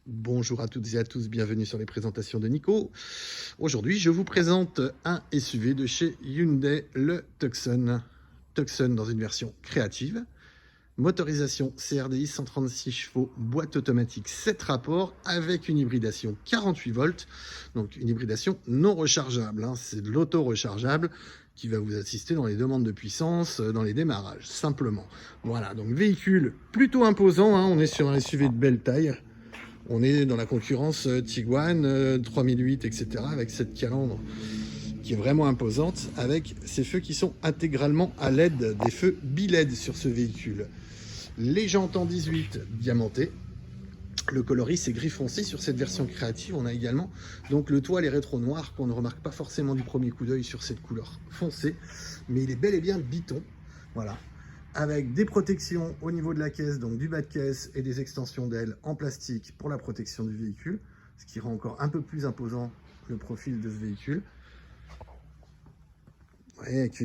Bonjour à toutes et à tous, bienvenue sur les présentations de Nico. Aujourd'hui, je vous présente un SUV de chez Hyundai, le Tucson. Tucson dans une version créative. Motorisation CRDI 136 chevaux, boîte automatique 7 rapports avec une hybridation 48 volts. Donc une hybridation non rechargeable, hein. C'est de l'auto-rechargeable qui va vous assister dans les demandes de puissance, dans les démarrages, simplement. Voilà, donc véhicule plutôt imposant, hein. On est sur un SUV de belle taille. On est dans la concurrence Tiguan, 3008, etc. avec cette calandre qui est vraiment imposante, avec ces feux qui sont intégralement à LED, des feux bi-LED sur ce véhicule. Les jantes en 18 diamantées. Le coloris c'est gris foncé sur cette version créative. On a également donc le toit, les rétros noirs qu'on ne remarque pas forcément du premier coup d'œil sur cette couleur foncée, mais il est bel et bien biton. Voilà. Avec des protections au niveau de la caisse, donc du bas de caisse et des extensions d'ailes en plastique pour la protection du véhicule, ce qui rend encore un peu plus imposant le profil de ce véhicule. Vous voyez, avec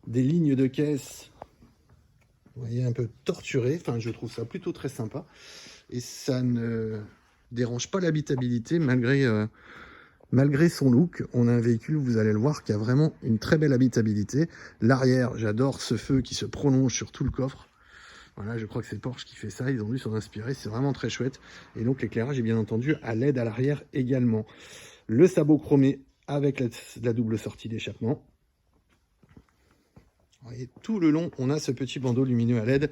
des lignes de caisse, vous voyez, un peu torturées. Enfin, je trouve ça plutôt très sympa. Et ça ne dérange pas l'habitabilité malgré son look. On a un véhicule, vous allez le voir, qui a vraiment une très belle habitabilité. L'arrière, j'adore ce feu qui se prolonge sur tout le coffre. Voilà, je crois que c'est Porsche qui fait ça, ils ont dû s'en inspirer, c'est vraiment très chouette. Et donc l'éclairage est bien entendu à LED à l'arrière également. Le sabot chromé avec la double sortie d'échappement. Vous voyez, tout le long, on a ce petit bandeau lumineux à LED.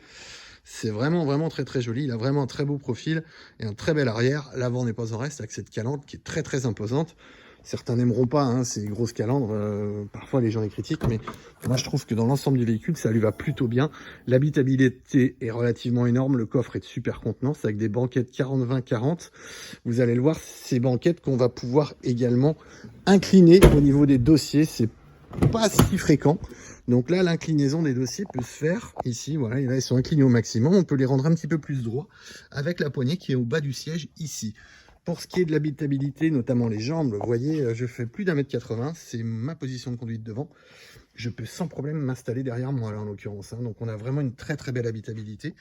C'est vraiment très très joli. Il a vraiment un très beau profil et un très bel arrière. L'avant n'est pas en reste avec cette calandre qui est très imposante. Certains n'aimeront pas hein, ces grosses calandres. Parfois les gens les critiquent, mais moi je trouve que dans l'ensemble du véhicule, ça lui va plutôt bien. L'habitabilité est relativement énorme. Le coffre est de super contenance avec des banquettes 40-20-40. Vous allez le voir, ces banquettes qu'on va pouvoir également incliner au niveau des dossiers. C'est pas si fréquent. Donc là, l'inclinaison des dossiers peut se faire ici. Voilà, et là, ils sont inclinés au maximum. On peut les rendre un petit peu plus droits avec la poignée qui est au bas du siège ici. Pour ce qui est de l'habitabilité, notamment les jambes, vous voyez, je fais plus d'1m80. C'est ma position de conduite devant. Je peux sans problème m'installer derrière moi, là, en l'occurrence. Hein. Donc, on a vraiment une très belle habitabilité.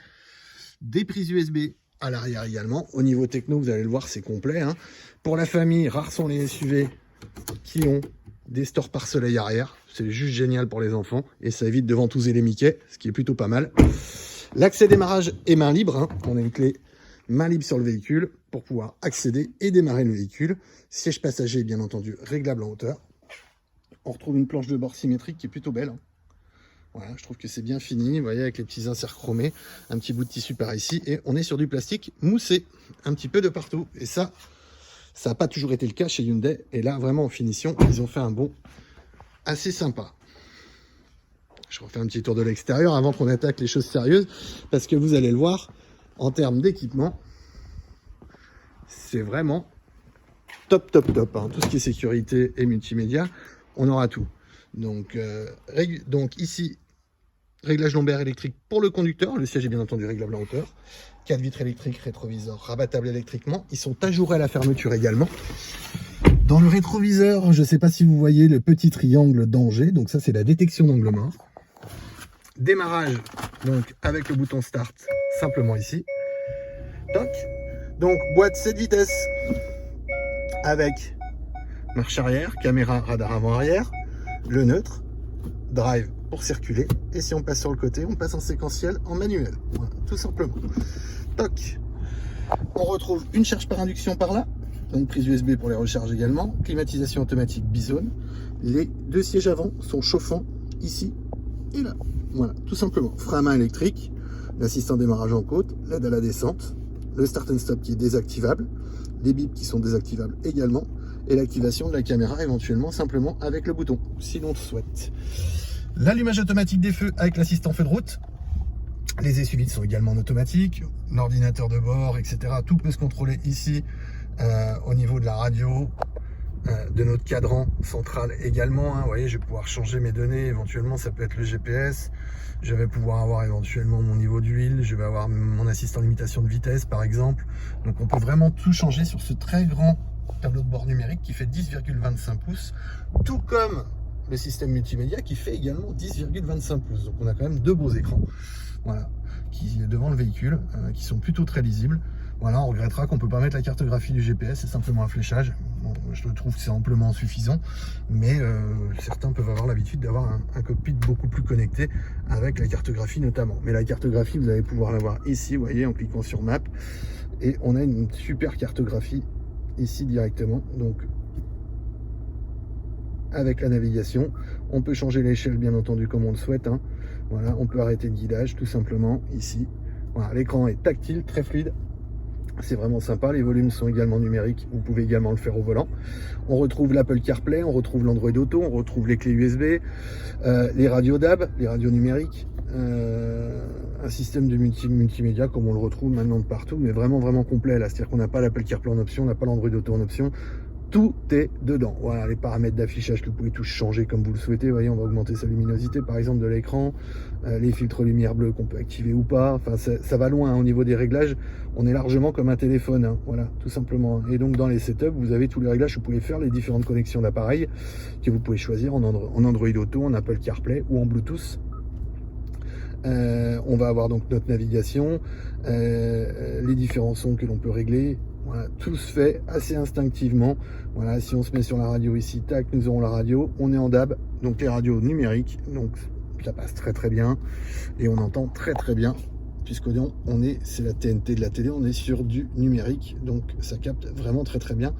Des prises USB à l'arrière également. Au niveau techno, vous allez le voir, c'est complet. Hein. Pour la famille, rares sont les SUV qui ont des stores par soleil arrière, c'est juste génial pour les enfants et ça évite de ventouser les Mickey, ce qui est plutôt pas mal. L'accès démarrage est main libre, hein. On a une clé main libre sur le véhicule pour pouvoir accéder et démarrer le véhicule. Siège passager bien entendu réglable en hauteur. On retrouve une planche de bord symétrique qui est plutôt belle. Hein. Voilà, je trouve que c'est bien fini, vous voyez, avec les petits inserts chromés, un petit bout de tissu par ici et on est sur du plastique moussé, un petit peu de partout et ça n'a pas toujours été le cas chez Hyundai. Et là, vraiment, en finition, ils ont fait un bond assez sympa. Je refais un petit tour de l'extérieur avant qu'on attaque les choses sérieuses. Parce que vous allez le voir, en termes d'équipement, c'est vraiment top. Hein. Tout ce qui est sécurité et multimédia, on aura tout. Donc ici, réglage lombaire électrique pour le conducteur. Le siège est bien entendu réglable en hauteur. 4 vitres électriques, rétroviseur rabattable électriquement. Ils sont ajourés à la fermeture également. Dans le rétroviseur, je ne sais pas si vous voyez le petit triangle danger. Donc ça, c'est la détection d'angle mort. Démarrage, donc avec le bouton start, simplement ici. Toc. Donc boîte 7 vitesses avec marche arrière, caméra, radar avant-arrière, le neutre, drive pour circuler. Et si on passe sur le côté, on passe en séquentiel en manuel. Voilà, tout simplement. Toc. On retrouve une charge par induction par là. Donc prise USB pour les recharges également. Climatisation automatique bisone. Les deux sièges avant sont chauffants ici et là. Voilà, tout simplement. Frein à main électrique. L'assistant démarrage en côte. L'aide à la descente. Le start and stop qui est désactivable. Les bips qui sont désactivables également. Et l'activation de la caméra éventuellement simplement avec le bouton, si l'on le souhaite. L'allumage automatique des feux avec l'assistant feu de route. Les essuie-vides sont également en automatique. L'ordinateur de bord, etc. Tout peut se contrôler ici au niveau de la radio, de notre cadran central également. Hein. Vous voyez, je vais pouvoir changer mes données. Éventuellement, ça peut être le GPS. Je vais pouvoir avoir éventuellement mon niveau d'huile. Je vais avoir mon assistant limitation de vitesse, par exemple. Donc, on peut vraiment tout changer sur ce très grand tableau de bord numérique qui fait 10,25 pouces. Tout comme le système multimédia qui fait également 10,25 pouces. Donc, on a quand même deux beaux écrans. Voilà, qui devant le véhicule, qui sont plutôt très lisibles. Voilà, on regrettera qu'on ne peut pas mettre la cartographie du GPS, c'est simplement un fléchage. Bon, je trouve que c'est amplement suffisant, mais certains peuvent avoir l'habitude d'avoir un cockpit beaucoup plus connecté avec la cartographie notamment. Mais la cartographie, vous allez pouvoir la voir ici, vous voyez, en cliquant sur Map, et on a une super cartographie ici directement. Donc, avec la navigation, on peut changer l'échelle bien entendu comme on le souhaite, hein. Voilà, on peut arrêter le guidage tout simplement ici. Voilà, l'écran est tactile, très fluide. C'est vraiment sympa, les volumes sont également numériques, vous pouvez également le faire au volant. On retrouve l'Apple CarPlay, on retrouve l'Android Auto, on retrouve les clés USB, les radios DAB, les radios numériques, un système de multimédia comme on le retrouve maintenant de partout, mais vraiment complet là, c'est-à-dire qu'on n'a pas l'Apple CarPlay en option, on n'a pas l'Android Auto en option, tout est dedans. Voilà, les paramètres d'affichage que vous pouvez tous changer comme vous le souhaitez. Vous voyez, on va augmenter sa luminosité par exemple de l'écran, les filtres lumière bleue qu'on peut activer ou pas. Enfin, ça va loin hein, au niveau des réglages. On est largement comme un téléphone, hein, voilà, tout simplement. Et donc dans les setups, vous avez tous les réglages que vous pouvez faire, les différentes connexions d'appareils que vous pouvez choisir en Android Auto, en Apple CarPlay ou en Bluetooth. On va avoir donc notre navigation, les différents sons que l'on peut régler. Voilà, tout se fait assez instinctivement. Voilà, si on se met sur la radio ici, tac, nous aurons la radio. On est en DAB, donc les radios numériques, donc ça passe très bien et on entend très bien. Puisqu'on c'est la TNT de la télé, on est sur du numérique, donc ça capte vraiment très bien.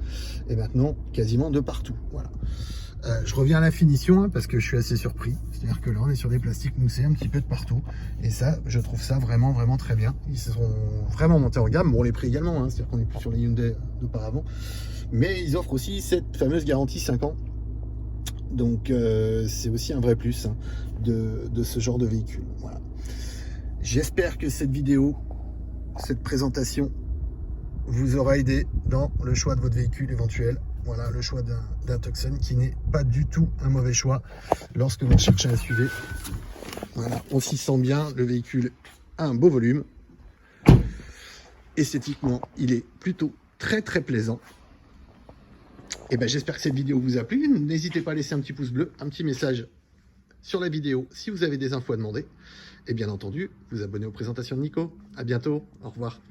Et maintenant, quasiment de partout. Voilà. Je reviens à la finition hein, parce que je suis assez surpris. C'est-à-dire que là, on est sur des plastiques moussés un petit peu de partout. Et ça, je trouve ça vraiment très bien. Ils se sont vraiment montés en gamme. Bon, les prix également, hein, c'est-à-dire qu'on est plus sur les Hyundai d'auparavant. Mais ils offrent aussi cette fameuse garantie 5 ans. Donc, c'est aussi un vrai plus hein, de ce genre de véhicule. Voilà. J'espère que cette vidéo, cette présentation, vous aura aidé dans le choix de votre véhicule éventuel. Voilà, le choix d'un Tucson qui n'est pas du tout un mauvais choix lorsque vous cherchez un SUV. Voilà, on s'y sent bien, le véhicule a un beau volume. Esthétiquement, il est plutôt très plaisant. Et ben, j'espère que cette vidéo vous a plu. N'hésitez pas à laisser un petit pouce bleu, un petit message sur la vidéo si vous avez des infos à demander. Et bien entendu, vous abonner aux présentations de Nico. À bientôt, au revoir.